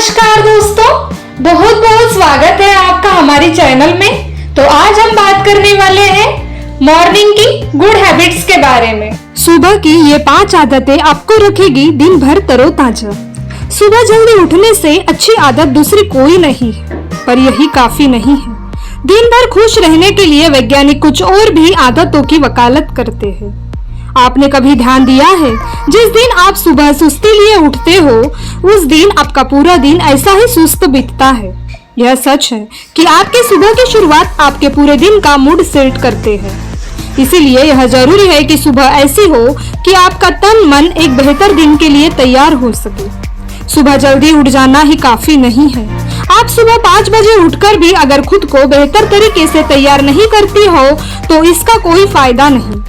नमस्कार दोस्तों, बहुत बहुत स्वागत है आपका हमारे चैनल में। तो आज हम बात करने वाले हैं मॉर्निंग की गुड हैबिट्स के बारे में। सुबह की ये 5 आदतें आपको रखेगी दिन भर तरोताजा। सुबह जल्दी उठने से अच्छी आदत दूसरी कोई नहीं है, पर यही काफी नहीं है। दिन भर खुश रहने के लिए वैज्ञानिक कुछ और भी आदतों की वकालत करते हैं। आपने कभी ध्यान दिया है, जिस दिन आप सुबह सुस्ती लिए उठते हो उस दिन आपका पूरा दिन ऐसा ही सुस्त बीतता है। यह सच है कि आपके सुबह की शुरुआत आपके पूरे दिन का मूड सेट करते हैं। इसीलिए यह जरूरी है कि सुबह ऐसी हो कि आपका तन मन एक बेहतर दिन के लिए तैयार हो सके। सुबह जल्दी उठ जाना ही काफी नहीं है। आप सुबह 5 बजे उठकर भी अगर खुद को बेहतर तरीके से तैयार नहीं करती हो तो इसका कोई फायदा नहीं।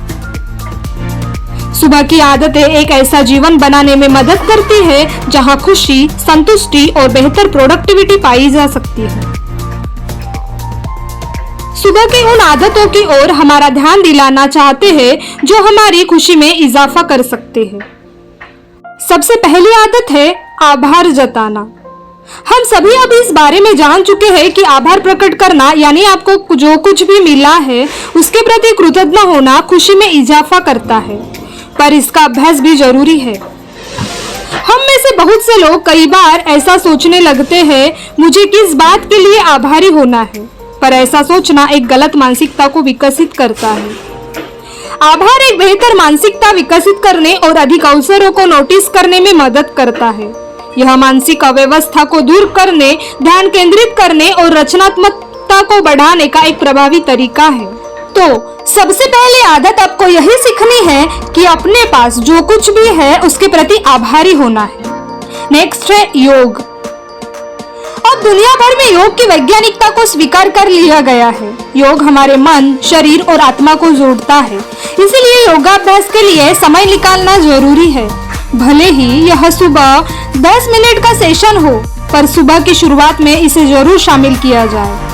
सुबह की आदतें एक ऐसा जीवन बनाने में मदद करती है जहां खुशी, संतुष्टि और बेहतर प्रोडक्टिविटी पाई जा सकती है। सुबह की उन आदतों की ओर हमारा ध्यान दिलाना चाहते हैं जो हमारी खुशी में इजाफा कर सकते हैं। सबसे पहली आदत है आभार जताना। हम सभी अब इस बारे में जान चुके हैं कि आभार प्रकट करना यानी आपको जो कुछ भी मिला है उसके प्रति कृतज्ञ होना खुशी में इजाफा करता है, पर इसका अभ्यास भी जरूरी है। हम में से बहुत से लोग कई बार ऐसा सोचने लगते हैं, मुझे किस बात के लिए आभारी होना है, पर ऐसा सोचना एक गलत मानसिकता को विकसित करता है। आभार एक बेहतर मानसिकता विकसित करने और अधिक अवसरों को नोटिस करने में मदद करता है। यह मानसिक अव्यवस्था को दूर करने, ध्यान केंद्रित करने और रचनात्मकता को बढ़ाने का एक प्रभावी तरीका है। तो सबसे पहले आदत आपको यही सीखनी है कि अपने पास जो कुछ भी है उसके प्रति आभारी होना है। नेक्स्ट है योग। अब दुनिया भर में योग की वैज्ञानिकता को स्वीकार कर लिया गया है। योग हमारे मन, शरीर और आत्मा को जोड़ता है, इसीलिए योगाभ्यास के लिए समय निकालना जरूरी है। भले ही यह सुबह 10 मिनट का सेशन हो, पर सुबह की शुरुआत में इसे जरूर शामिल किया जाए।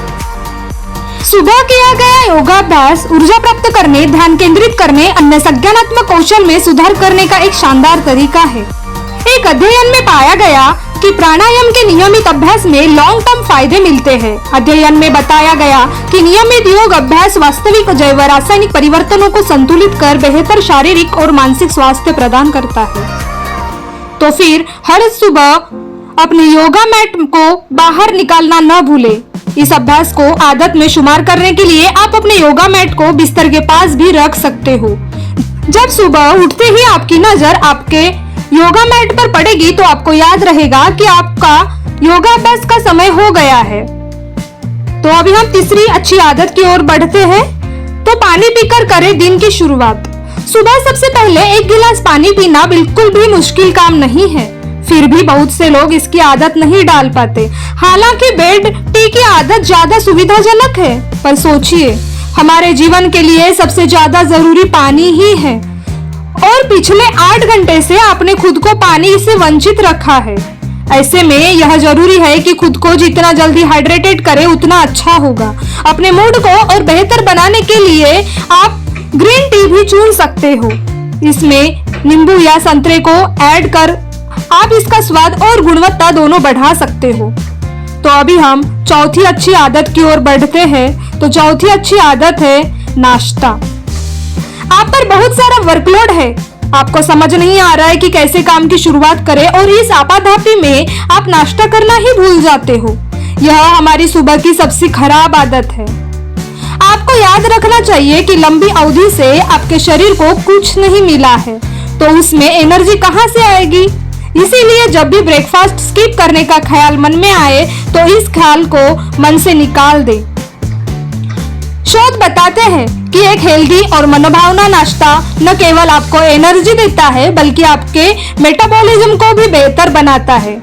सुबह किया गया योगाभ्यास ऊर्जा प्राप्त करने, ध्यान केंद्रित करने, अन्य संज्ञानात्मक कौशल में सुधार करने का एक शानदार तरीका है। एक अध्ययन में पाया गया कि प्राणायाम के नियमित अभ्यास में लॉन्ग टर्म फायदे मिलते हैं। अध्ययन में बताया गया कि नियमित योग अभ्यास वास्तविक जैव रासायनिक परिवर्तनों को संतुलित कर बेहतर शारीरिक और मानसिक स्वास्थ्य प्रदान करता है। तो फिर हर सुबह अपने योगा मैट को बाहर निकालना न भूले। इस अभ्यास को आदत में शुमार करने के लिए आप अपने योगा मैट को बिस्तर के पास भी रख सकते हो। जब सुबह उठते ही आपकी नजर आपके योगा मैट पर पड़ेगी तो आपको याद रहेगा कि आपका योगाभ्यास का समय हो गया है। तो अभी हम तीसरी अच्छी आदत की ओर बढ़ते हैं। तो पानी पीकर करें दिन की शुरुआत। सुबह सबसे पहले 1 गिलास पानी पीना बिल्कुल भी मुश्किल काम नहीं है, फिर भी बहुत से लोग इसकी आदत नहीं डाल पाते। हालांकि बेड टी की आदत ज्यादा सुविधाजनक है, पर सोचिए हमारे जीवन के लिए सबसे ज्यादा जरूरी पानी ही है, और पिछले 8 घंटे से आपने खुद को पानी से वंचित रखा है। ऐसे में यह जरूरी है कि खुद को जितना जल्दी हाइड्रेटेड करें उतना अच्छा होगा। अपने मूड को और बेहतर बनाने के लिए आप ग्रीन टी भी चुन सकते हो। इसमें नींबू या संतरे को ऐड कर आप इसका स्वाद और गुणवत्ता दोनों बढ़ा सकते हो। तो अभी हम चौथी अच्छी आदत की ओर बढ़ते हैं। तो चौथी अच्छी आदत है नाश्ता। आप पर बहुत सारा वर्कलोड है, आपको समझ नहीं आ रहा है कि कैसे काम की शुरुआत करें, और इस आपाधापी में आप नाश्ता करना ही भूल जाते हो। यह हमारी सुबह की सबसे खराब आदत है। आपको याद रखना चाहिए कि लंबी अवधि से आपके शरीर को कुछ नहीं मिला है, तो उसमें एनर्जी कहाँ से आएगी। इसीलिए जब भी ब्रेकफास्ट स्किप करने का ख्याल मन में आए तो इस ख्याल को मन से निकाल दे। शोध बताते हैं कि एक हेल्दी और मनोभावना नाश्ता न केवल आपको एनर्जी देता है बल्कि आपके मेटाबॉलिज्म को भी बेहतर बनाता है।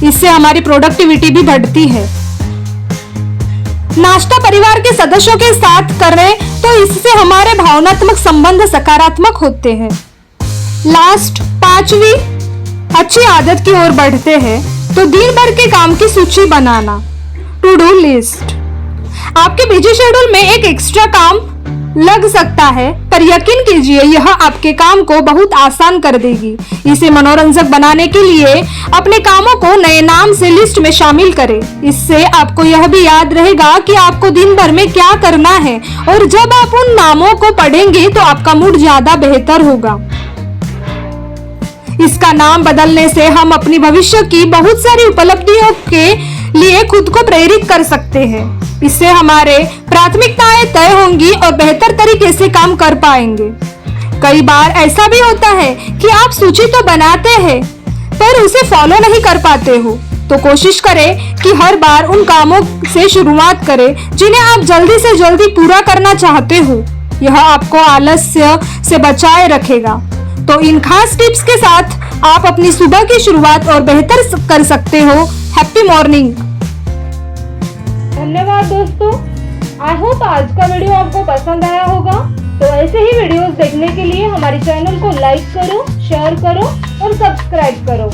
इससे हमारी प्रोडक्टिविटी भी बढ़ती है। नाश्ता परिवार के सदस्यों के साथ करें तो इससे हमारे भावनात्मक संबंध सकारात्मक होते हैं। लास्ट 5वीं अच्छी आदत की ओर बढ़ते हैं। तो दिन भर के काम की सूची बनाना, टू डू लिस्ट। आपके बिजी शेड्यूल में एक एक्स्ट्रा काम लग सकता है, पर यकीन कीजिए यह आपके काम को बहुत आसान कर देगी। इसे मनोरंजक बनाने के लिए अपने कामों को नए नाम से लिस्ट में शामिल करें। इससे आपको यह भी याद रहेगा कि आपको दिन भर में क्या करना है, और जब आप उन नामों को पढ़ेंगे तो आपका मूड ज्यादा बेहतर होगा। इसका नाम बदलने से हम अपनी भविष्य की बहुत सारी उपलब्धियों के लिए खुद को प्रेरित कर सकते हैं। इससे हमारे प्राथमिकताएं तय होंगी और बेहतर तरीके से काम कर पाएंगे। कई बार ऐसा भी होता है कि आप सूची तो बनाते हैं पर उसे फॉलो नहीं कर पाते हो, तो कोशिश करें कि हर बार उन कामों से शुरुआत करें जिन्हें आप जल्दी से जल्दी पूरा करना चाहते हो। यह आपको आलस्य से बचाए रखेगा। तो इन खास टिप्स के साथ आप अपनी सुबह की शुरुआत और बेहतर कर सकते हो। Happy morning. धन्यवाद दोस्तों। आई होप आज का वीडियो आपको पसंद आया होगा। तो ऐसे ही वीडियोस देखने के लिए हमारे चैनल को लाइक करो, शेयर करो और सब्सक्राइब करो।